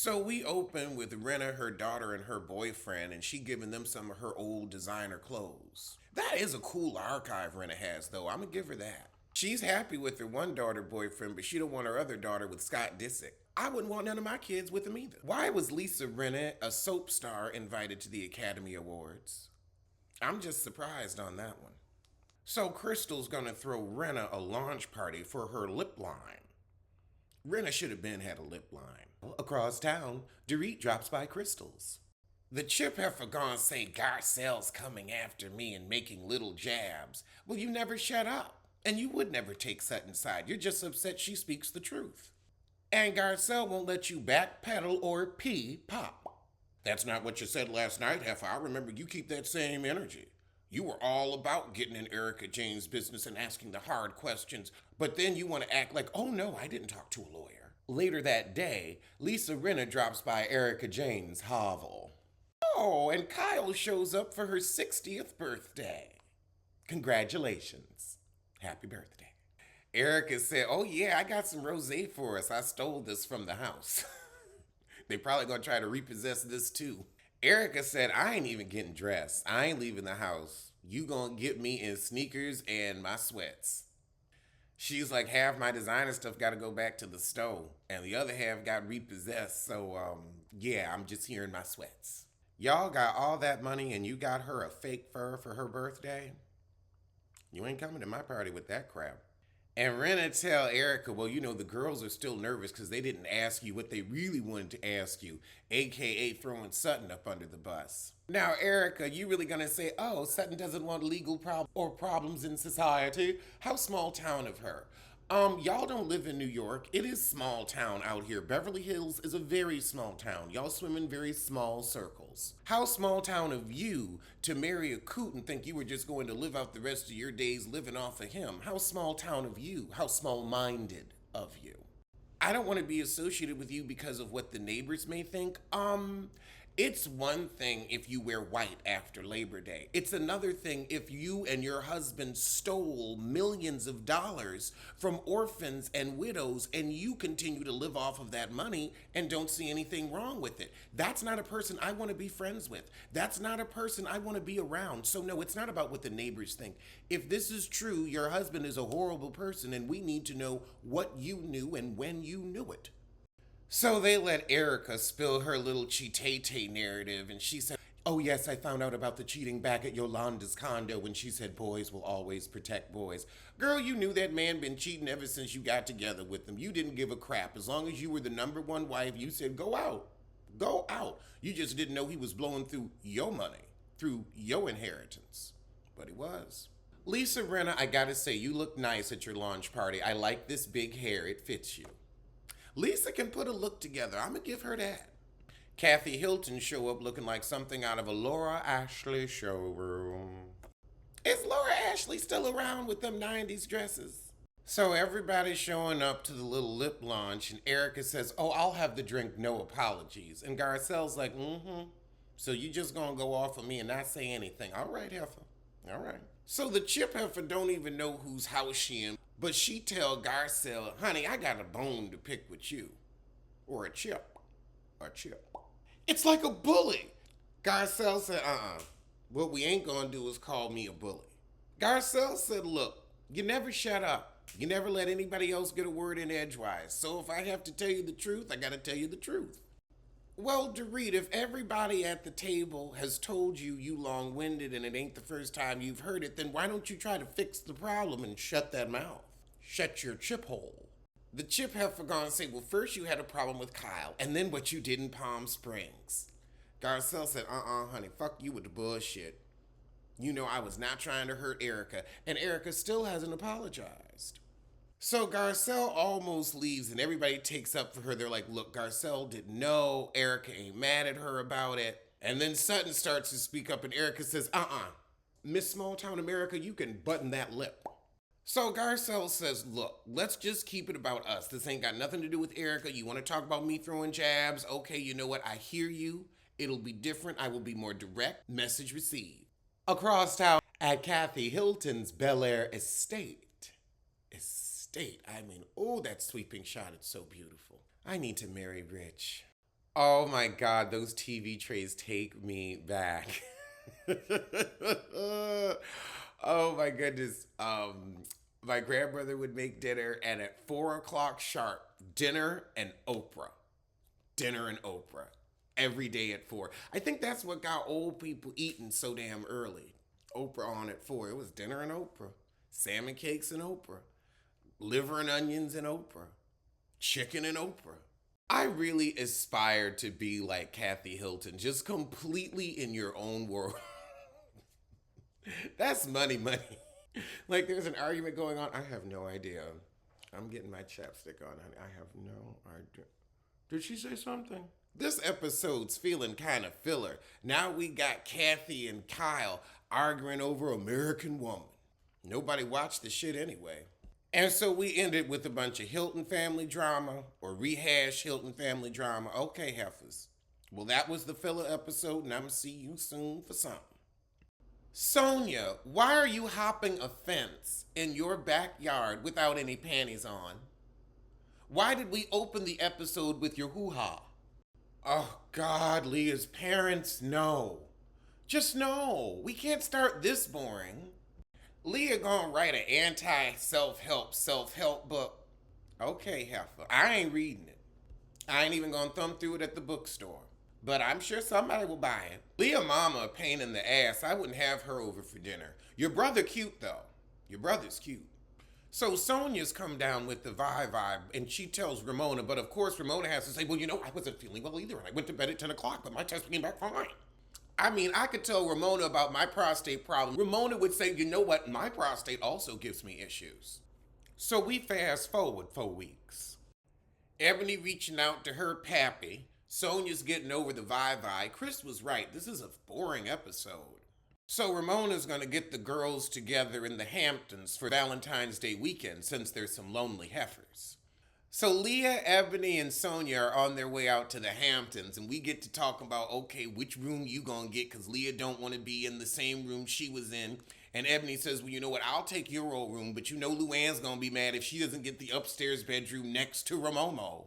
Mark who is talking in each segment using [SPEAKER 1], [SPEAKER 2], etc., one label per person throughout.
[SPEAKER 1] So we open with Rena, her daughter, and her boyfriend, and she giving them some of her old designer clothes. That is a cool archive Rena has, though. I'm gonna give her that. She's happy with her one daughter boyfriend, but she don't want her other daughter with Scott Disick. I wouldn't want none of my kids with him either. Why was Lisa Rinna, a soap star, invited to the Academy Awards? I'm just surprised on that one. So Crystal's gonna throw Rena a launch party for her lip line. Rena should have been had a lip line. Across town, Dorit drops by Crystal's. The chip heifer gonna say Garcelle's coming after me and making little jabs. Well, you never shut up. And you would never take Sutton's side. You're just upset she speaks the truth. And Garcelle won't let you backpedal or pee pop. That's not what you said last night, heifer. I remember you keep that same energy. You were all about getting in Erica Jane's business and asking the hard questions, but then you want to act like, oh no, I didn't talk to a lawyer. Later that day, Lisa Rinna drops by Erica Jane's hovel. Oh, and Kyle shows up for her 60th birthday. Congratulations. Happy birthday. Erica said, oh yeah, I got some rosé for us. I stole this from the house. They probably gonna try to repossess this too. Erica said, I ain't even getting dressed. I ain't leaving the house. You gonna get me in sneakers and my sweats. She's like, half my designer stuff gotta go back to the store, and the other half got repossessed, so yeah, I'm just here in my sweats. Y'all got all that money and you got her a fake fur for her birthday? You ain't coming to my party with that crap. And Rena tell Erica, well, you know, the girls are still nervous because they didn't ask you what they really wanted to ask you, aka throwing Sutton up under the bus. Now, Erica, you really gonna say, oh, Sutton doesn't want legal problems in society? How small town of her. Y'all don't live in New York. It is small town out here. Beverly Hills is a very small town. Y'all swim in very small circles. How small town of you to marry a coot and think you were just going to live out the rest of your days living off of him? How small town of you? How small-minded of you? I don't want to be associated with you because of what the neighbors may think. It's one thing if you wear white after Labor Day. It's another thing if you and your husband stole millions of dollars from orphans and widows and you continue to live off of that money and don't see anything wrong with it. That's not a person I want to be friends with. That's not a person I want to be around. So no, it's not about what the neighbors think. If this is true, your husband is a horrible person and we need to know what you knew and when you knew it. So they let Erica spill her little cheatete narrative, and she said, oh yes, I found out about the cheating back at Yolanda's condo when she said boys will always protect boys. Girl, you knew that man been cheating ever since you got together with him. You didn't give a crap. As long as you were the number one wife, you said go out. Go out. You just didn't know he was blowing through your money, through your inheritance. But he was. Lisa Rinna, I gotta say, you look nice at your launch party. I like this big hair. It fits you. Lisa can put a look together. I'm gonna give her that. Kathy Hilton show up looking like something out of a Laura Ashley showroom. Is Laura Ashley still around with them 90s dresses? So everybody's showing up to the little lip launch, and Erica says, oh, I'll have the drink, no apologies. And Garcelle's like, so you just gonna go off of me and not say anything. All right, heifer. All right. So the chip heifer don't even know whose house she in, but she tell Garcelle, honey, I got a bone to pick with you. Or a chip. A chip. It's like a bully. Garcelle said, what we ain't gonna do is call me a bully. Garcelle said, look, you never shut up. You never let anybody else get a word in edgewise. So if I have to tell you the truth, I gotta tell you the truth. Well, Dorit, if everybody at the table has told you you long-winded and it ain't the first time you've heard it, then why don't you try to fix the problem and shut that mouth? Shut your chip hole. The chip heifer gonna say, well, first you had a problem with Kyle, and then what you did in Palm Springs. Garcelle said, honey, fuck you with the bullshit. You know I was not trying to hurt Erica, and Erica still hasn't apologized. So Garcelle almost leaves and everybody takes up for her. They're like, look, Garcelle didn't know. Erica ain't mad at her about it. And then Sutton starts to speak up and Erica says, Miss Small Town America, you can button that lip. So Garcelle says, look, let's just keep it about us. This ain't got nothing to do with Erica. You want to talk about me throwing jabs? Okay, you know what? I hear you. It'll be different. I will be more direct. Message received. Across town at Kathy Hilton's Bel Air estate. I mean, oh, that sweeping shot, it's so beautiful. I need to marry rich. Oh my God, those TV trays take me back. Oh my goodness. My grandmother would make dinner, and at 4 o'clock sharp, dinner and Oprah, every day at 4. I think that's what got old people eating so damn early. Oprah on at 4. It was dinner and Oprah, salmon cakes and Oprah, liver and onions and Oprah, chicken and Oprah. I really aspire to be like Kathy Hilton, just completely in your own world. That's money, money. Like there's an argument going on. I have no idea. I'm getting my chapstick on, honey. I have no idea. Did she say something? This episode's feeling kind of filler. Now we got Kathy and Kyle arguing over American Woman. Nobody watched the shit anyway. And so we ended with a bunch of Hilton family drama or rehash Hilton family drama. Okay, heifers. Well, that was the filler episode, and I'm going to see you soon for something. Sonia, why are you hopping a fence in your backyard without any panties on? Why did we open the episode with your hoo-ha? Oh, God, Leah's parents, no. Just no. We can't start this boring. Leah gonna write an anti-self-help book. Okay, heifer, I ain't reading it. I ain't even gonna thumb through it at the bookstore. But I'm sure somebody will buy it. Leah mama a pain in the ass. I wouldn't have her over for dinner. Your brother cute, though. Your brother's cute. So Sonia's come down with the vibe, and she tells Ramona, but of course Ramona has to say, well, I wasn't feeling well either, and I went to bed at 10 o'clock, but my test came back fine. I mean, I could tell Ramona about my prostate problem. Ramona would say, you know what, my prostate also gives me issues. So we fast forward 4 weeks. Ebony reaching out to her pappy. Sonia's getting over the vibe. Chris was right, this is a boring episode. So Ramona's gonna get the girls together in the Hamptons for Valentine's Day weekend since there's some lonely heifers. So Leah, Ebony, and Sonia are on their way out to the Hamptons, and we get to talk about, okay, which room you gonna get, because Leah don't want to be in the same room she was in. And Ebony says, well, you know what, I'll take your old room, but you know Luann's gonna be mad if she doesn't get the upstairs bedroom next to Ramomo.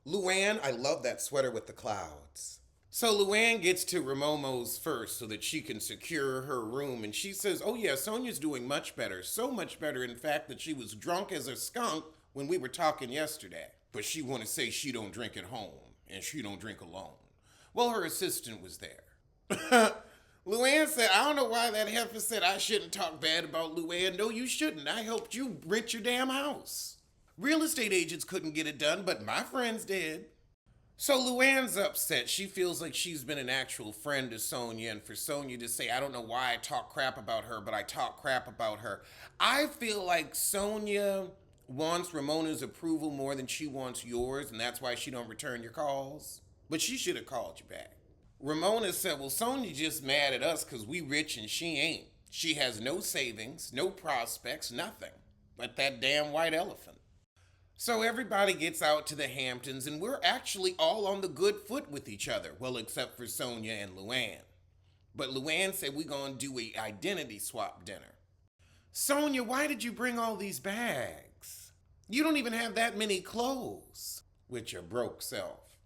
[SPEAKER 1] Luann, I love that sweater with the clouds. So Luann gets to Ramomo's first so that she can secure her room, and she says, oh yeah, Sonia's doing much better. So much better, in fact, that she was drunk as a skunk when we were talking yesterday. But she want to say she don't drink at home, and she don't drink alone. Well, her assistant was there. Luann said, I don't know why that heifer said I shouldn't talk bad about Luann. No, you shouldn't. I helped you rent your damn house. Real estate agents couldn't get it done, but my friends did. So Luann's upset. She feels like she's been an actual friend to Sonia, and for Sonia to say, I don't know why I talk crap about her, but I talk crap about her. I feel like Sonia wants Ramona's approval more than she wants yours, and that's why she don't return your calls. But she should have called you back. Ramona said, well, Sonia just mad at us because we rich and she ain't. She has no savings, no prospects, nothing. But that damn white elephant. So everybody gets out to the Hamptons, and we're actually all on the good foot with each other. Well, except for Sonia and Luann. But Luann said we're going to do a identity swap dinner. Sonia, why did you bring all these bags? You don't even have that many clothes. With your broke self.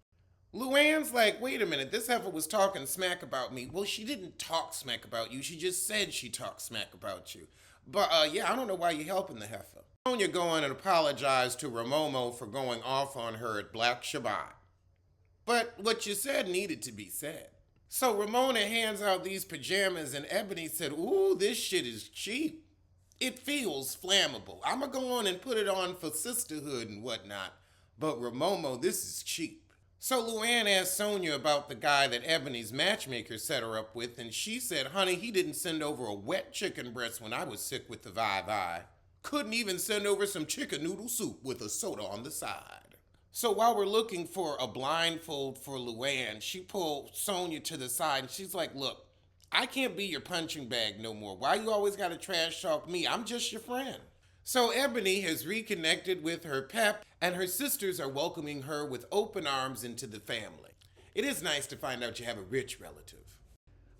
[SPEAKER 1] Luann's like, wait a minute, this heifer was talking smack about me. Well, she didn't talk smack about you. She just said she talked smack about you. But yeah, I don't know why you're helping the heifer. Sonia going and apologize to Ramomo for going off on her at Black Shabbat. But what you said needed to be said. So Ramona hands out these pajamas, and Ebony said, ooh, this shit is cheap. It feels flammable. I'm going to go on and put it on for sisterhood and whatnot. But Ramomo, this is cheap. So Luann asked Sonia about the guy that Ebony's matchmaker set her up with, and she said, honey, he didn't send over a wet chicken breast when I was sick with the vibe. Couldn't even send over some chicken noodle soup with a soda on the side. So while we're looking for a blindfold for Luann, she pulled Sonia to the side, and she's like, look, I can't be your punching bag no more. Why you always gotta trash talk me? I'm just your friend. So Ebony has reconnected with her pep, and her sisters are welcoming her with open arms into the family. It is nice to find out you have a rich relative.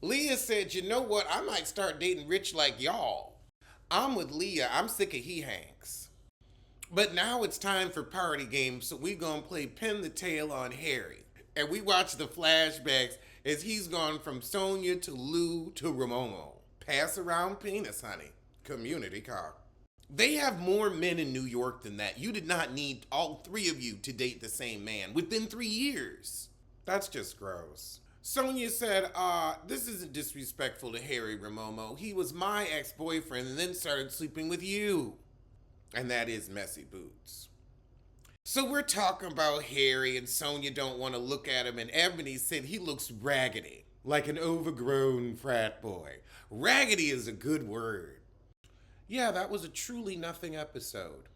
[SPEAKER 1] Leah said, you know what, I might start dating rich like y'all. I'm with Leah, I'm sick of he-hanks. But now it's time for party games, so we gonna play pin the tail on Harry. And we watch the flashbacks as he's gone from Sonia to Lou to Ramomo. Pass around penis, honey. Community cock. They have more men in New York than that. You did not need all three of you to date the same man within 3 years. That's just gross. Sonia said, this isn't disrespectful to Harry Ramomo. He was my ex-boyfriend and then started sleeping with you. And that is messy boots. So we're talking about Harry and Sonia don't want to look at him, and Ebony said he looks raggedy, like an overgrown frat boy. Raggedy is a good word. Yeah, that was a truly nothing episode.